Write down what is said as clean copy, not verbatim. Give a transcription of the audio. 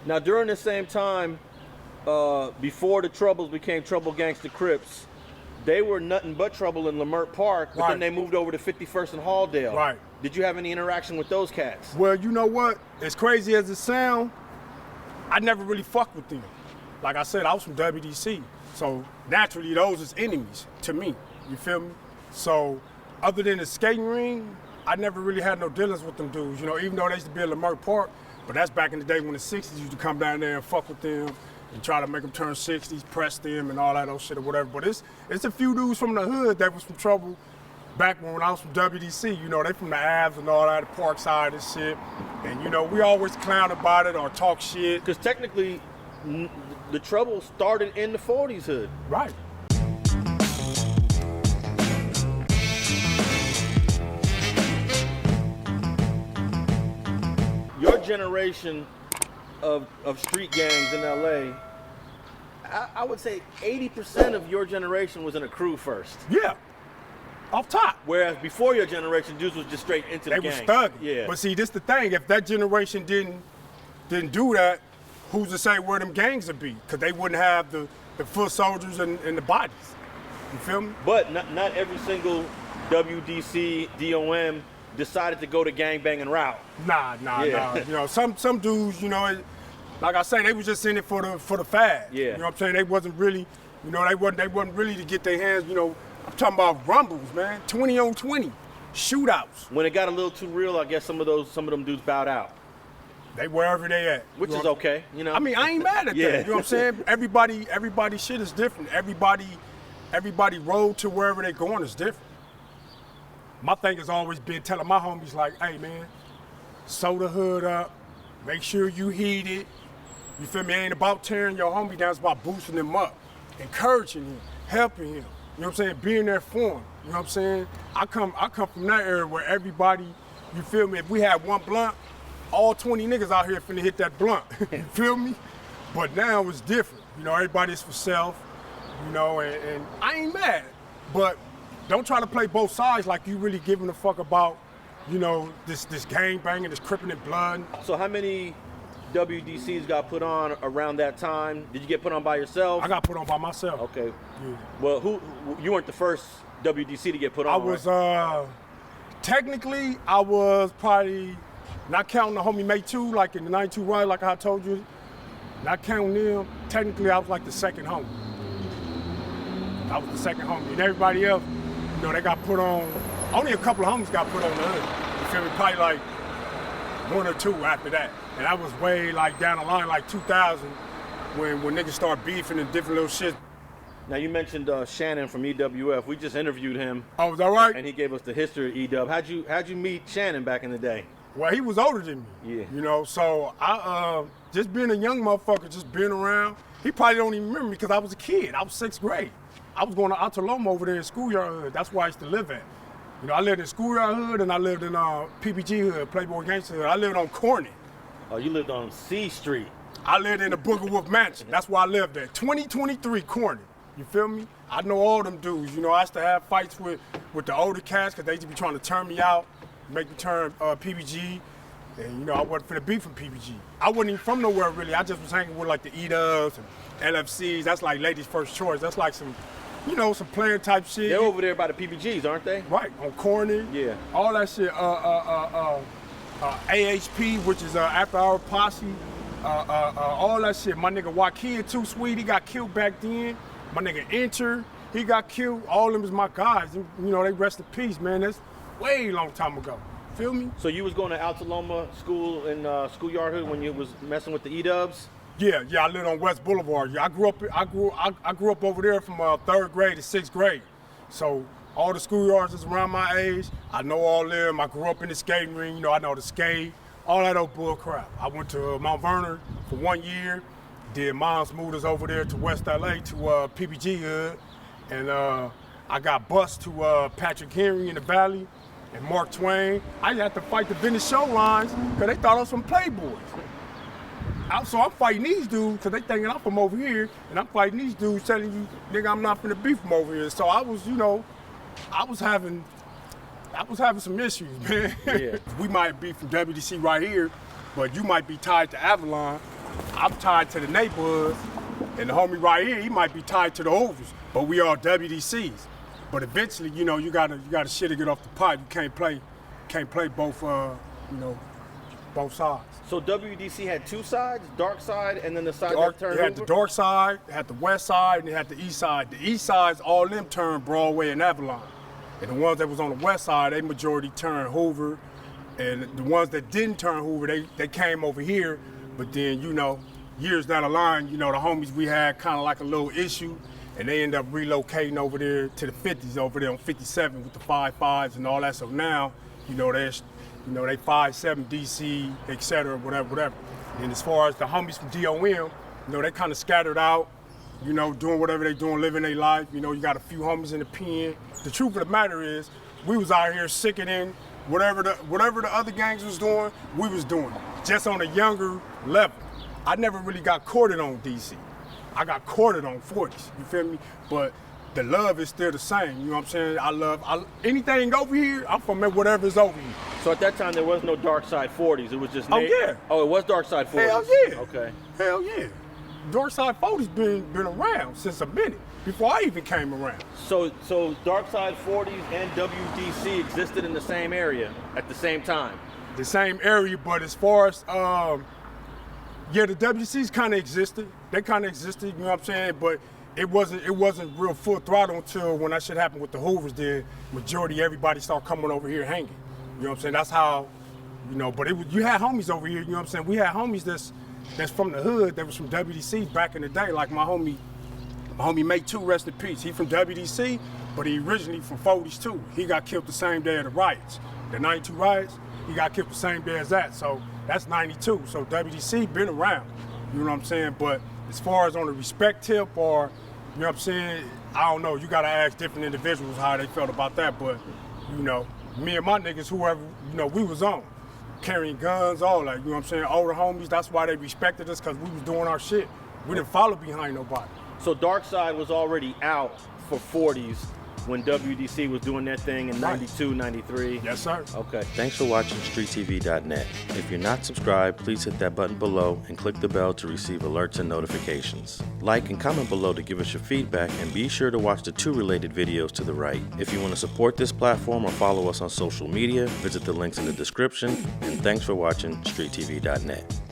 Now, during the same time, before the Troubles became Trouble Gangster Crips, they were nothing but trouble in Leimert Park, but then they moved over to 51st and Halldale. Right. Did you have any interaction with those cats? Well, you know what? As crazy as it sounds, I never really fucked with them. Like I said, I was from WDC, so naturally those is enemies to me. You feel me? So other than the skating ring, I never really had no dealings with them dudes. You know, even though they used to be at Leimert Park, but that's back in the day when the 60s used to come down there and fuck with them and try to make them turn 60s, press them and all that old shit or whatever. But it's a few dudes from the hood that was from trouble back when I was from WDC. You know, they from the Avs and all that, the Park side and shit. And you know, we always clown about it or talk shit. Because technically, the trouble started in the 40s hood. Right. Your generation of street gangs in LA, I would say 80% of your generation was in a crew first. Yeah. Off top. Whereas before your generation, dudes was just straight into the gang. They was thugging. Yeah. But see, this the thing. If that generation didn't do that, who's to say where them gangs would be? Because they wouldn't have the foot soldiers and the bodies. You feel me? But not every single WDC, DOM decided to go the gangbanging route. Nah. You know, some dudes, you know, like I say, they was just in it for the fad. Yeah. You know what I'm saying? They wasn't really, you know, they wasn't really to get their hands, you know. I'm talking about rumbles, man. 20 on 20, shootouts. When it got a little too real, I guess some of them dudes bowed out. They wherever they at. Which is okay, you know. I mean, I ain't mad at that. You know what I'm saying? Everybody shit is different. Everybody road to wherever they going is different. My thing has always been telling my homies like, hey man, sew the hood up, make sure you heat it. You feel me? It ain't about tearing your homie down, it's about boosting him up, encouraging him, helping him. You know what I'm saying? Being there for him. You know what I'm saying? I come from that era where everybody, you feel me? If we had one blunt, all 20 niggas out here finna hit that blunt. You feel me? But now it's different. You know, everybody's for self, you know, and I ain't mad. But don't try to play both sides like you really giving a fuck about, you know, this gang banging, this cripping and blood. So how many WDCs got put on around that time? Did you get put on by yourself? I got put on by myself. Okay. Yeah. Well, you weren't the first WDC to get put on. I was, technically, I was probably, not counting the homie May 2, like in the 92 ride, like I told you, not counting them, technically I was like the second homie. I was the second homie. And everybody else, you know, they got put on, only a couple of homies got put on the hood. You feel me? Probably like one or two after that. And that was way like down the line, like 2000, when niggas start beefing and different little shit. Now you mentioned Shannon from EWF. We just interviewed him. Oh, was that right? And he gave us the history of EW. How'd you meet Shannon back in the day? Well, he was older than me. Yeah. You know, so I just being a young motherfucker, just being around. He probably don't even remember me because I was a kid. I was 6th grade. I was going to Altaloma over there in Schoolyard Hood. That's where I used to live at. You know, I lived in Schoolyard Hood and I lived in PPG Hood, Playboy Gangster Hood. I lived on Corny. Oh, you lived on C Street. I lived in the Booger Wolf Mansion. That's where I lived at. 2023 Corny. You feel me? I know all them dudes. You know, I used to have fights with the older cats because they used to be trying to turn me out, make me turn PPG. And you know, I wasn't finna be from PPG. I wasn't even from nowhere really. I just was hanging with like the E-Dubs and LFCs. That's like ladies' first choice. That's like some, you know, some player type shit. They're over there by the PPGs, aren't they? Right, on Corny. Yeah. All that shit. AHP, which is After Hour Posse. All that shit. My nigga Joaquin Too Sweet, he got killed back then. My nigga Enter, he got killed. All of them is my guys. You know, they rest in peace, man. That's way long time ago. Feel me? So you was going to Altaloma school in Schoolyard Hood when you was messing with the E-Dubs? Yeah, I lived on West Boulevard. Yeah, I grew up over there from 3rd grade to 6th grade. So all the schoolyards is around my age. I know all them. I grew up in the skating ring. You know, I know the skate, all that old bull crap. I went to Mount Vernon for 1 year. Did moms moved us over there to West LA to PPG Hood. And I got bused to Patrick Henry in the Valley and Mark Twain. I had to fight the Venice show lines because they thought I was some Playboys. So I'm fighting these dudes because they thinking I'm from over here, and I'm fighting these dudes telling you, nigga, I'm not finna be from over here. So I was, you know, I was having some issues, man. Yeah. We might be from WDC right here, but you might be tied to Avalon. I'm tied to the neighborhoods, and the homie right here, he might be tied to the Hoovers, but we are WDCs. But eventually, you know, you gotta shit to get off the pot. You can't play both, you know, both sides. So WDC had two sides, dark side, and then the side that turned It had the dark side, it had the west side, and it had the east side. The east sides, all them turned Broadway and Avalon. And the ones that was on the west side, they majority turned Hoover. And the ones that didn't turn Hoover, they came over here. But then, you know, years down the line, you know, the homies we had kind of like a little issue. And they ended up relocating over there to the 50s, over there on 57 with the 5.5s and all that. So now, you know, they 5.7 DC, et cetera, whatever. And as far as the homies from DOM, you know, they kind of scattered out, you know, doing whatever they doing, living their life. You know, you got a few homies in the pen. The truth of the matter is, we was out here sickening whatever the other gangs was doing, we was doing it, just on a younger level. I never really got courted on DC. I got courted on 40s, you feel me? But the love is still the same, you know what I'm saying? I love anything over here, I'm from whatever's over here. So at that time, there was no dark side 40s. It was just... yeah. Oh, it was dark side 40s. Hell yeah. Okay. Hell yeah. Dark side 40s been around since a minute, before I even came around. So dark side 40s and WDC existed in the same area at the same time? The same area, but as far as, yeah, the WDCs kind of existed. They kind of existed, you know what I'm saying? But it wasn't real full throttle until when that shit happened with the Hoovers. Then majority everybody started coming over here hanging. You know what I'm saying? That's how, you know. But you had homies over here. You know what I'm saying? We had homies that's from the hood. That was from WDC back in the day. Like my homie Mate 2, rest in peace. He from WDC, but he originally from 40s too. He got killed the same day of the riots, the 92 riots. He got killed the same day as that. So that's 92. So WDC been around. You know what I'm saying? But as far as on the respect tip or, you know what I'm saying, I don't know. You gotta ask different individuals how they felt about that. But, you know, me and my niggas, whoever, you know, we was on. Carrying guns, all that, you know what I'm saying? Older homies, that's why they respected us, because we was doing our shit. We didn't follow behind nobody. So dark side was already out for 40s when WDC was doing their thing in 92, 93. Yes, sir. Okay. Thanks for watching StreetTV.net. If you're not subscribed, please hit that button below and click the bell to receive alerts and notifications. Like and comment below to give us your feedback, and be sure to watch the 2 related videos to the right. If you want to support this platform or follow us on social media, visit the links in the description, and thanks for watching StreetTV.net.